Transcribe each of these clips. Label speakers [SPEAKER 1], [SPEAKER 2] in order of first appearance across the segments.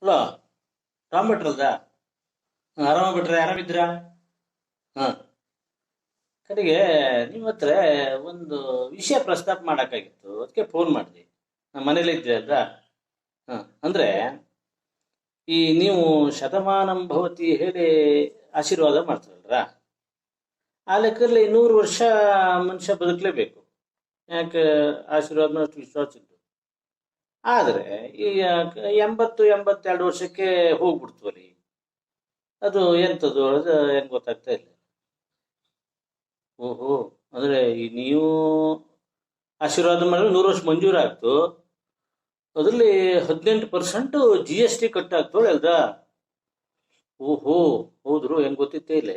[SPEAKER 1] Hello, Ram ಭಟ್ರಲ್ದ? ಆರಾಮ ಬಿಟ್ರೆ ಆರಾಮಿದ್ದೀರಾ? ಹಾ, ಕಡೆಗೆ ನಿಮ್ಮ ಹತ್ರ ಒಂದು ವಿಷಯ ಪ್ರಸ್ತಾಪ ಮಾಡಕ್ಕಾಗಿತ್ತು, ಅದಕ್ಕೆ ಫೋನ್ ಮಾಡಿದೆ. ಮನೇಲಿ ಇದ್ರಿ ಅಲ್ವಾ? ಹಾ, ಅಂದ್ರೆ ಈ ನೀವು ಶತಮಾನಂ ಭವತಿ ಹೇಳಿ ಆಶೀರ್ವಾದ ಮಾಡ್ತಾರಲ್ರ, ಆ ಲೆಕ್ಕದಲ್ಲಿ 100 ವರ್ಷ ಮನುಷ್ಯ ಬದುಕಲೇಬೇಕು. ಯಾಕೆ? ಆಶೀರ್ವಾದ ಮೇಲೆ ಅಷ್ಟು ವಿಶ್ವಾಸ ಇದ್ದು. ಆದ್ರೆ ಈ 80-82 ವರ್ಷಕ್ಕೆ ಹೋಗ್ಬಿಡ್ತೀವಲ್ಲಿ, ಅದು ಎಂತದು ಅದು ಹೆಂಗ್ ಗೊತ್ತಾಗ್ತಾ ಇಲ್ಲ. ಓಹೋ, ಅಂದ್ರೆ ಈ ನೀವು ಆಶೀರ್ವಾದ ಮಾಡಿದ್ರೆ 100 ವರ್ಷ ಮಂಜೂರಾಗ್ತು, ಅದರಲ್ಲಿ 18% GST ಕಟ್ ಆಗ್ತೋಳೆ ಅಲ್ದಾ? ಓಹೋ, ಹೌದ್ರು, ಹೆಂಗ್ ಗೊತ್ತಿತ್ತೇ ಇಲ್ಲ.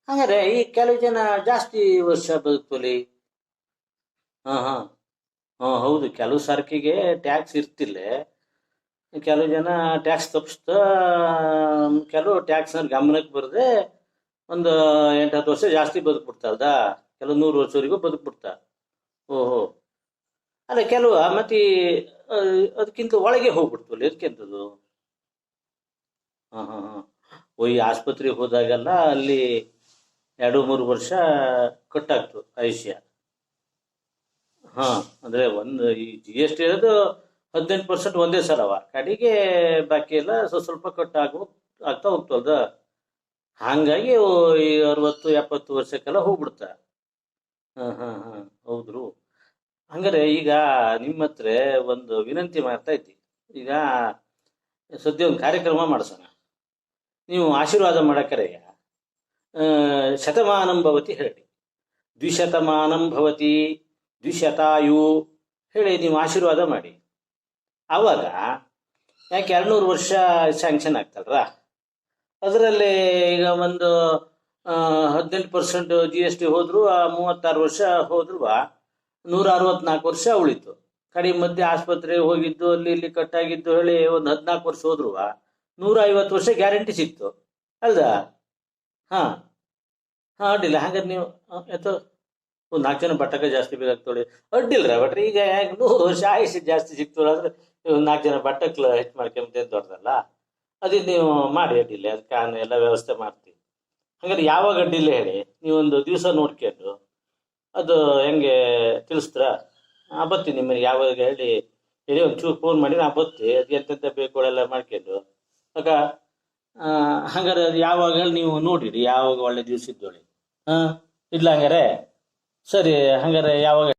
[SPEAKER 1] ಹಂಗಾರೆ ಈ ಕೆಲವು ಜನ ಜಾಸ್ತಿ ವರ್ಷ ಬದುಕ್ತೋಲಿ. ಹಾ ಹಾ ಹಾ, ಹೌದು, ಕೆಲವು ಸರಕಿಗೆ ಟ್ಯಾಕ್ಸ್ ಇರ್ತಿಲ್ಲ, ಕೆಲವು ಜನ ಟ್ಯಾಕ್ಸ್ ತಪ್ಪಿಸ್ತಾ, ಕೆಲವು ಟ್ಯಾಕ್ಸ್ ಗಮನಕ್ಕೆ ಬರದೆ ಒಂದು 8-10 ವರ್ಷ ಜಾಸ್ತಿ ಬದುಕ್ಬಿಡ್ತಾರದ, ಕೆಲವು 100 ವರ್ಷವರೆಗೂ ಬದುಕ್ಬಿಡ್ತಾ. ಓಹೋ, ಅಲ್ಲ ಕೆಲವು ಮತ್ತೆ ಅದಕ್ಕಿಂತ ಒಳಗೆ ಹೋಗ್ಬಿಡ್ತಲ್ಲ, ಎದಕ್ಕೆಂತದ್ದು? ಹಾ ಹಾ ಹಾ ಈ ಆಸ್ಪತ್ರೆಗೆ ಹೋದಾಗೆಲ್ಲ ಅಲ್ಲಿ 2-3 ವರ್ಷ ಕಟ್ಟಾಗ್ತು ಆಯುಷ್ಯ. ಹಾ, ಅಂದ್ರೆ ಒಂದು ಈ GST ಇರೋದು 18% ಒಂದೇ ಸಲವ, ಕಡೆಗೆ ಬಾಕಿ ಎಲ್ಲ ಸ್ವಲ್ಪ ಸ್ವಲ್ಪ ಆಗ್ತಾ ಹೋಗ್ತಲ್ದ. ಹಂಗಾಗಿ ಈ 60-70 ವರ್ಷಕ್ಕೆಲ್ಲ ಹೋಗ್ಬಿಡ್ತ. ಹಾ ಹಾ ಹಾ, ಹೌದ್ರು. ಹಂಗಾರೆ ಈಗ ನಿಮ್ಮ ಹತ್ರ ಒಂದು ವಿನಂತಿ ಮಾಡ್ತಾ ಇದ್ದಿ. ಈಗ ಸದ್ಯ ಒಂದು ಕಾರ್ಯಕ್ರಮ ಮಾಡಿಸೋಣ, ನೀವು ಆಶೀರ್ವಾದ ಮಾಡಕ್ಕರೆಯ ಶತಮಾನಂ ಭವತಿ ಹೇಳಿ, ದ್ವಿಶತಮಾನಂ ಭವತಿ, ದ್ವಿಶತಾಯು ಹೇಳಿ ನೀವು ಆಶೀರ್ವಾದ ಮಾಡಿ. ಆವಾಗ ಯಾಕೆ 200 ವರ್ಷ ಸ್ಯಾಂಕ್ಷನ್ ಆಗ್ತಲ್ರ, ಅದರಲ್ಲಿ ಈಗ ಒಂದು 18% GST ಹೋದ್ರು, 36 ವರ್ಷ ಹೋದ್ರು 164 ವರ್ಷ ಉಳಿತು. ಕಡಿಮೆ ಮಧ್ಯೆ ಆಸ್ಪತ್ರೆ ಹೋಗಿದ್ದು, ಅಲ್ಲಿ ಇಲ್ಲಿ ಕಟ್ಟಾಗಿದ್ದು ಹೇಳಿ ಒಂದು 14 ವರ್ಷ ಹೋದ್ರು 150 ವರ್ಷ ಗ್ಯಾರಂಟಿ ಸಿಕ್ತು ಅಲ್ದಾ? ಹಾ ಹಾ, ಅಡ್ಡಿಲ್ಲ. ಹಾಗಾದ್ರೆ ನೀವು ಎತ್ತೋ ಒಂದು 4 ಜನ ಬಟ್ಟಕ ಜಾಸ್ತಿ ಬೇಕಾಗ್ತೊಳಿ, ಅಡ್ಡಿಲ್ರ ಬಟ್ರಿ. ಈಗ 100 ವರ್ಷ ಆಯುಷ್ಯ ಜಾಸ್ತಿ ಸಿಕ್ತೋಳ ಅಂದ್ರೆ ಒಂದು 4 ಜನ ಬಟ್ಟಕ್ಲ ಹೆಚ್ಚು ಮಾಡ್ಕೊಂಬ ದೊಡ್ಡದಲ್ಲ. ಅದೇ ನೀವು ಮಾಡಿ, ಅಡ್ಡಿಲ್ಲ, ಅದಕ್ಕೆ ನಾನು ಎಲ್ಲ ವ್ಯವಸ್ಥೆ ಮಾಡ್ತೀವಿ. ಹಂಗಾರೆ ಯಾವಾಗ ಅಡ್ಡಿಲ್ಲ ಹೇಳಿ, ನೀವೊಂದು ದಿವಸ ನೋಡ್ಕೊಂಡು ಅದು ಹೆಂಗೆ ತಿಳಿಸ್ತೀರಾ? ಬತ್ತೀನಿ ನಿಮ್ಮನೆ ಯಾವಾಗ ಹೇಳಿ ಹೇಳಿ ಒಂಚೂರು ಫೋನ್ ಮಾಡಿ ನಾ ಬತ್ತಿ, ಅದು ಎಂತೆಂತ ಬೇಕು ಎಲ್ಲ ಮಾಡ್ಕೊಂಡು ಆಗ. ಹಂಗಾರೆ ಅದು ಯಾವಾಗ ಹೇಳಿ ನೀವು ನೋಡಿರಿ, ಯಾವಾಗ ಒಳ್ಳೆ ದಿವಸ ಇದ್ದೋಳಿ. ಹಾ, ಇಡ್ಲ ಹಂಗಾರೆ. ಸರಿ, ಹಂಗಾರೆ ಯಾವಾಗ